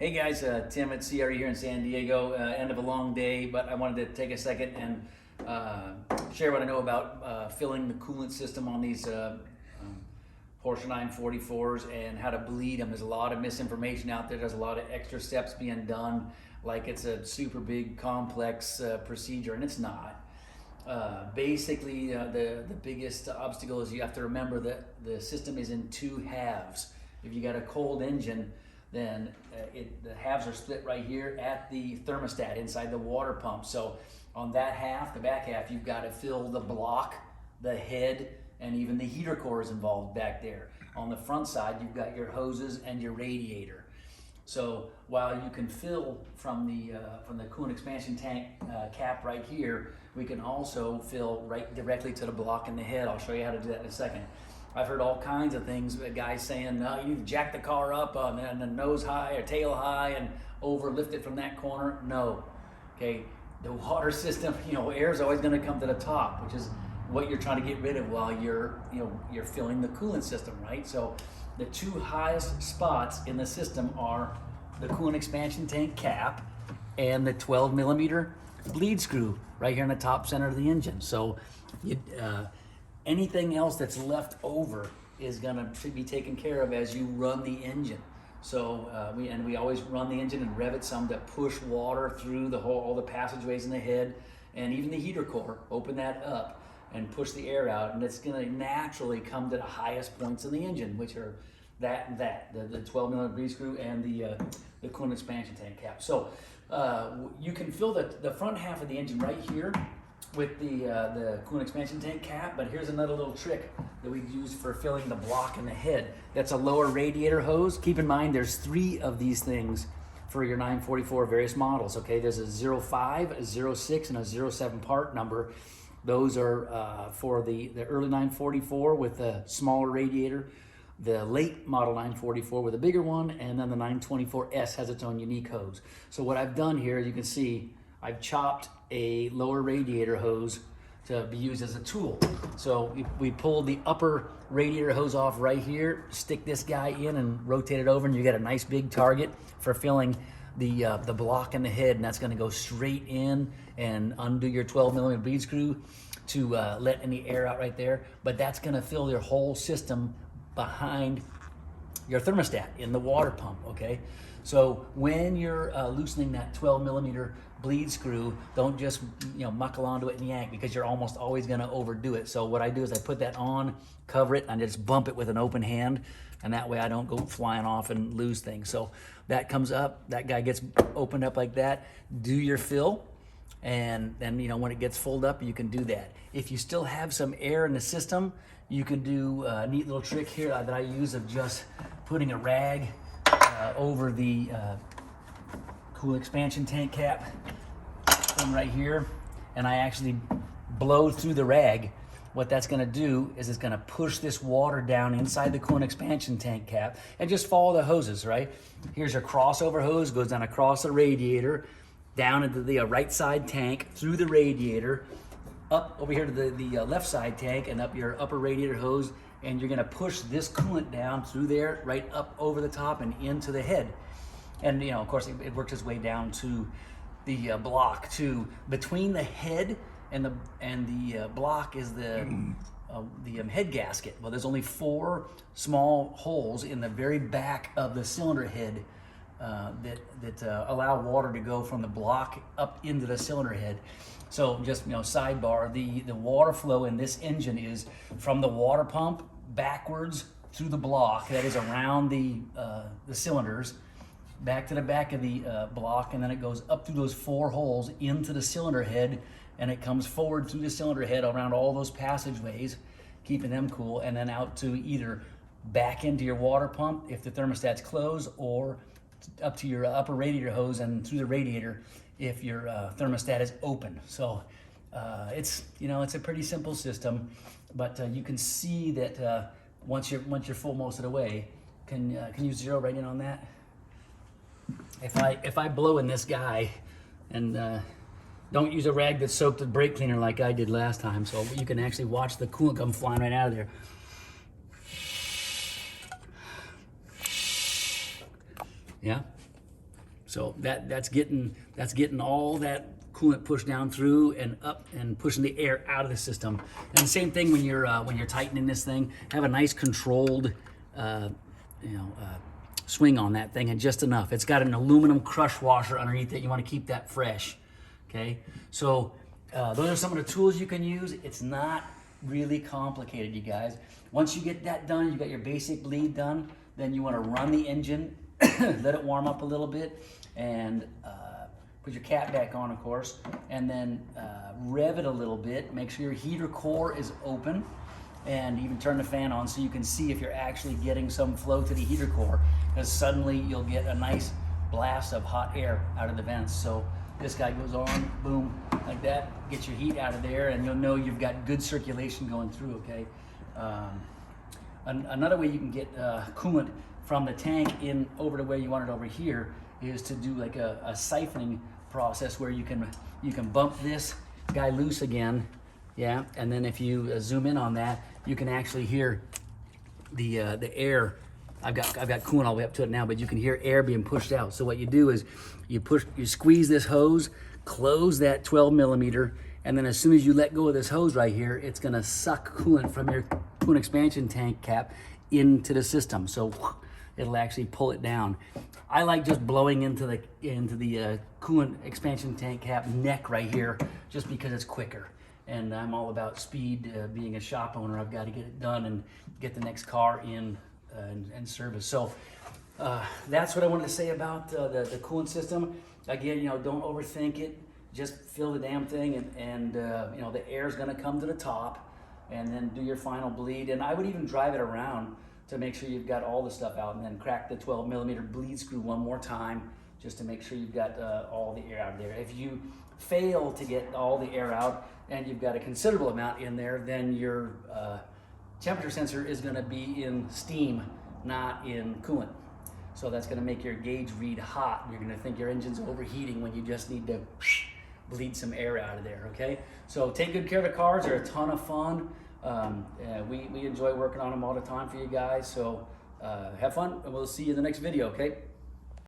Hey guys, Tim at CRE here in San Diego. End of a long day, but I wanted to take a second and share what I know about filling the coolant system on these Porsche 944s and how to bleed them. There's a lot of misinformation out there. There's a lot of extra steps being done, like it's a super big, complex procedure, and it's not. Basically, the biggest obstacle is you have to remember that the system is in two halves. If you got a cold engine, then the halves are split right here at the thermostat inside the water pump. So on that half, the back half, you've got to fill the block, the head, and even the heater core is involved back there. On the front side, you've got your hoses and your radiator. So while you can fill from the coolant expansion tank cap right here, we can also fill right directly to the block and the head. I'll show you how to do that in a second. I've heard all kinds of things, guys saying, you need to jack the car up and the nose high or tail high and overlift it from that corner. No, okay, the water system, air is always gonna come to the top, which is what you're trying to get rid of while you're filling the coolant system, right? So the two highest spots in the system are the coolant expansion tank cap and the 12 millimeter bleed screw right here in the top center of the engine. So anything else that's left over is gonna be taken care of as you run the engine. So we always run the engine and rev it some to push water through all the passageways in the head and even the heater core. Open that up and push the air out, and it's gonna naturally come to the highest points in the engine, which are the 12 millimeter bleed screw and the coolant expansion tank cap. So you can fill the front half of the engine right here with the coolant expansion tank cap, but here's another little trick that we use for filling the block and the head. That's a lower radiator hose. Keep in mind there's 3 of these things for your 944 various models, okay? There's a 05, a 06, and a 07 part number. Those are for the early 944 with a smaller radiator, the late model 944 with a bigger one, and then the 924S has its own unique hose. So what I've done here, you can see, I've chopped a lower radiator hose to be used as a tool. So we pulled the upper radiator hose off right here, stick this guy in and rotate it over, and you get a nice big target for filling the block and the head, and that's gonna go straight in and undo your 12 millimeter bleed screw to let any air out right there. But that's gonna fill your whole system behind your thermostat in the water pump, okay? So when you're loosening that 12 millimeter bleed screw, don't just muckle onto it and yank, because you're almost always gonna overdo it. So what I do is I put that on, cover it, and just bump it with an open hand, and that way I don't go flying off and lose things. So that comes up, that guy gets opened up like that, do your fill, and then when it gets filled up, you can do that. If you still have some air in the system, you can do a neat little trick here that I use of just putting a rag over the coolant expansion tank cap from right here, and I actually blow through the rag. What that's gonna do is it's gonna push this water down inside the coolant expansion tank cap, and just follow the hoses, right? Here's your crossover hose, goes down across the radiator, down into the right side tank, through the radiator, up over here to the left side tank, and up your upper radiator hose, and you're gonna push this coolant down through there, right up over the top and into the head. And of course, it works its way down to the block too. Between the head and the block is the head gasket. Well, there's only 4 small holes in the very back of the cylinder head that allow water to go from the block up into the cylinder head. So just sidebar, the water flow in this engine is from the water pump backwards through the block that is around the cylinders, back to the back of the block, and then it goes up through those 4 holes into the cylinder head, and it comes forward through the cylinder head around all those passageways, keeping them cool, and then out to either back into your water pump if the thermostat's closed, or up to your upper radiator hose and through the radiator if your thermostat is open. So it's a pretty simple system, but you can see that once you're full most of the way, can you zero right in on that? If I blow in this guy, and don't use a rag that's soaked with brake cleaner like I did last time, so you can actually watch the coolant come flying right out of there. Yeah. So that's getting all that coolant pushed down through and up and pushing the air out of the system. And the same thing when you're tightening this thing. Have a nice controlled swing on that thing, and just enough. It's got an aluminum crush washer underneath it. You want to keep that fresh. Okay, so those are some of the tools you can use. It's not really complicated, you guys. Once you get that done, you got your basic bleed done, then you want to run the engine, let it warm up a little bit, and put your cap back on, of course, and then rev it a little bit. Make sure your heater core is open, and even turn the fan on so you can see if you're actually getting some flow to the heater core, because suddenly you'll get a nice blast of hot air out of the vents. So this guy goes on, boom, like that, get your heat out of there, and you'll know you've got good circulation going through, okay? Another way you can get coolant from the tank in over to where you want it over here is to do like a siphoning process where you can bump this guy loose again, yeah, and then if you zoom in on that, you can actually hear the air. I've got coolant all the way up to it now, but you can hear air being pushed out. So what you do is you squeeze this hose, close that 12 millimeter, and then as soon as you let go of this hose right here, it's gonna suck coolant from your coolant expansion tank cap into the system. So it'll actually pull it down. I like just blowing into the coolant expansion tank cap neck right here, just because it's quicker. And I'm all about speed. Being a shop owner, I've got to get it done and get the next car in and service. So that's what I wanted to say about the coolant system. Again, don't overthink it. Just fill the damn thing, and the air is going to come to the top, and then do your final bleed. And I would even drive it around to make sure you've got all the stuff out, and then crack the 12 millimeter bleed screw one more time just to make sure you've got all the air out of there. If you fail to get all the air out and you've got a considerable amount in there, then your temperature sensor is going to be in steam, not in coolant. So that's going to make your gauge read hot. You're going to think your engine's overheating when you just need to bleed some air out of there, okay? So take good care of the cars. They're a ton of fun. We enjoy working on them all the time for you guys. So have fun, and we'll see you in the next video, okay?